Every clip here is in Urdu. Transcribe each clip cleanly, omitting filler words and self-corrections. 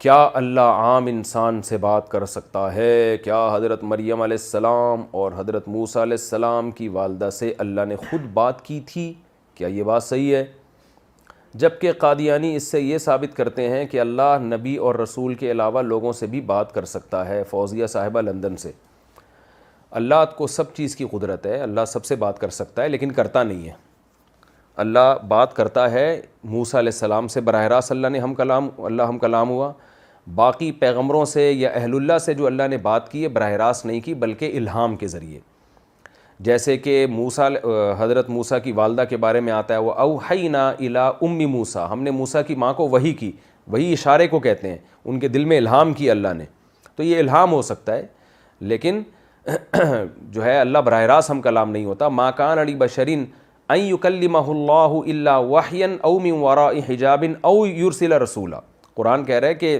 کیا اللہ عام انسان سے بات کر سکتا ہے؟ کیا حضرت مریم علیہ السلام اور حضرت موسیٰ علیہ السلام کی والدہ سے اللہ نے خود بات کی تھی؟ کیا یہ بات صحیح ہے؟ جبکہ قادیانی اس سے یہ ثابت کرتے ہیں کہ اللہ نبی اور رسول کے علاوہ لوگوں سے بھی بات کر سکتا ہے۔ فوزیہ صاحبہ لندن سے۔ اللہ کو سب چیز کی قدرت ہے، اللہ سب سے بات کر سکتا ہے لیکن کرتا نہیں ہے۔ اللہ بات کرتا ہے موسیٰ علیہ السلام سے براہ راست، اللہ ہم کلام ہوا۔ باقی پیغمبروں سے یا اہل اللہ سے جو اللہ نے بات کی ہے براہ راست نہیں کی، بلکہ الہام کے ذریعے۔ جیسے کہ حضرت موسیٰ کی والدہ کے بارے میں آتا ہے وہ اوحینا الی ام موسیٰ، ہم نے موسیٰ کی ماں کو وحی کی، وہی اشارے کو کہتے ہیں، ان کے دل میں الہام کی اللہ نے، تو یہ الہام ہو سکتا ہے، لیکن جو ہے اللہ براہ راست ہم کلام نہیں ہوتا۔ ما کان لبشر ان یکلمہ اللہ الا وحیا او من وراء حجاب او یرسل رسولا۔ قرآن کہہ رہا ہے کہ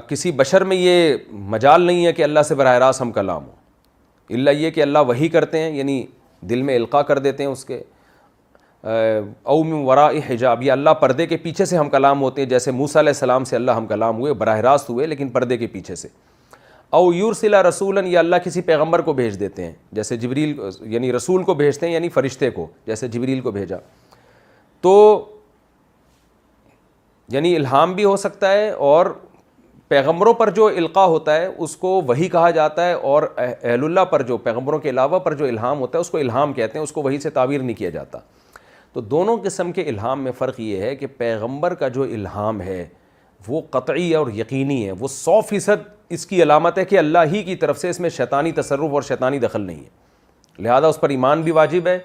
کسی بشر میں یہ مجال نہیں ہے کہ اللہ سے براہ راست ہم کلام ہو، الا یہ کہ اللہ وحی کرتے ہیں، یعنی دل میں القاء کر دیتے ہیں اس کے، او من وراء حجاب، یہ اللہ پردے کے پیچھے سے ہم کلام ہوتے ہیں، جیسے موسیٰ علیہ السلام سے اللہ ہم کلام ہوئے، براہ راست ہوئے لیکن پردے کے پیچھے سے۔ او یرسل رسولا، یا اللہ کسی پیغمبر کو بھیج دیتے ہیں، جیسے جبریل، یعنی رسول کو بھیجتے ہیں، یعنی فرشتے کو، جیسے جبریل کو بھیجا۔ تو یعنی الہام بھی ہو سکتا ہے، اور پیغمبروں پر جو القاء ہوتا ہے اس کو وحی کہا جاتا ہے، اور اہل اللہ پر جو پیغمبروں کے علاوہ پر جو الہام ہوتا ہے اس کو الہام کہتے ہیں، اس کو وحی سے تعبیر نہیں کیا جاتا۔ تو دونوں قسم کے الہام میں فرق یہ ہے کہ پیغمبر کا جو الہام ہے وہ قطعی اور یقینی ہے، وہ 100% اس کی علامت ہے کہ اللہ ہی کی طرف سے، اس میں شیطانی تصرف اور شیطانی دخل نہیں ہے، لہذا اس پر ایمان بھی واجب ہے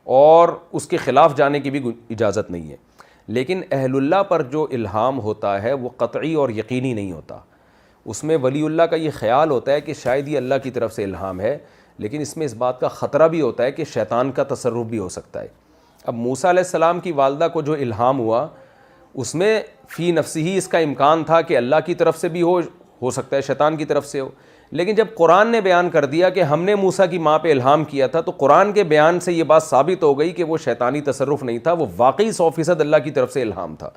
اور اس کے خلاف جانے کی بھی اجازت نہیں ہے۔ لیکن اہل اللہ پر جو الہام ہوتا ہے وہ قطعی اور یقینی نہیں ہوتا، اس میں ولی اللہ کا یہ خیال ہوتا ہے کہ شاید یہ اللہ کی طرف سے الہام ہے، لیکن اس میں اس بات کا خطرہ بھی ہوتا ہے کہ شیطان کا تصرف بھی ہو سکتا ہے۔ اب موسیٰ علیہ السلام کی والدہ کو جو الہام ہوا اس میں فی نفسی ہی اس کا امکان تھا کہ اللہ کی طرف سے بھی ہو سکتا ہے شیطان کی طرف سے ہو، لیکن جب قرآن نے بیان کر دیا کہ ہم نے موسیٰ کی ماں پہ الہام کیا تھا، تو قرآن کے بیان سے یہ بات ثابت ہو گئی کہ وہ شیطانی تصرف نہیں تھا، وہ واقعی 100% اللہ کی طرف سے الہام تھا،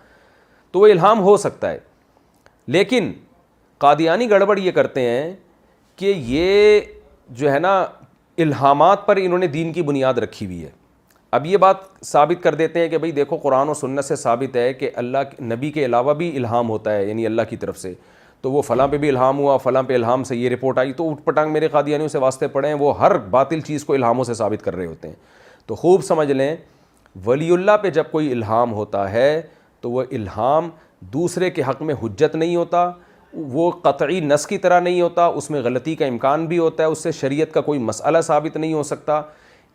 تو وہ الہام ہو سکتا ہے۔ لیکن قادیانی گڑبڑ یہ کرتے ہیں کہ یہ جو ہے نا الہامات پر انہوں نے دین کی بنیاد رکھی ہوئی ہے۔ اب یہ بات ثابت کر دیتے ہیں کہ بھئی دیکھو قرآن و سنت سے ثابت ہے کہ اللہ نبی کے علاوہ بھی الہام ہوتا ہے، یعنی اللہ کی طرف سے، تو وہ فلاں پہ بھی الہام ہوا، فلاں پہ الہام سے یہ رپورٹ آئی، تو اٹھ پٹانگ میرے قادیانیوں سے واسطے پڑے ہیں، وہ ہر باطل چیز کو الہاموں سے ثابت کر رہے ہوتے ہیں۔ تو خوب سمجھ لیں، ولی اللہ پہ جب کوئی الہام ہوتا ہے تو وہ الہام دوسرے کے حق میں حجت نہیں ہوتا، وہ قطعی نص کی طرح نہیں ہوتا، اس میں غلطی کا امکان بھی ہوتا ہے، اس سے شریعت کا کوئی مسئلہ ثابت نہیں ہو سکتا۔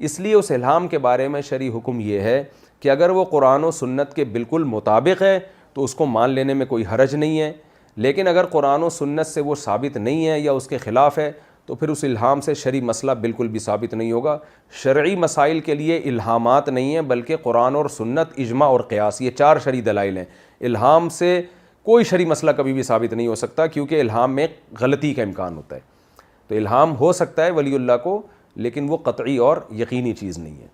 اس لیے اس الہام کے بارے میں شرعی حکم یہ ہے کہ اگر وہ قرآن و سنت کے بالکل مطابق ہے تو اس کو مان لینے میں کوئی حرج نہیں ہے، لیکن اگر قرآن و سنت سے وہ ثابت نہیں ہے یا اس کے خلاف ہے تو پھر اس الہام سے شرعی مسئلہ بالکل بھی ثابت نہیں ہوگا۔ شرعی مسائل کے لیے الہامات نہیں ہیں بلکہ قرآن اور سنت، اجماع اور قیاس، یہ 4 شرعی دلائل ہیں۔ الہام سے کوئی شرعی مسئلہ کبھی بھی ثابت نہیں ہو سکتا، کیونکہ الہام میں غلطی کا امکان ہوتا ہے۔ تو الہام ہو سکتا ہے ولی اللہ کو، لیکن وہ قطعی اور یقینی چیز نہیں ہے۔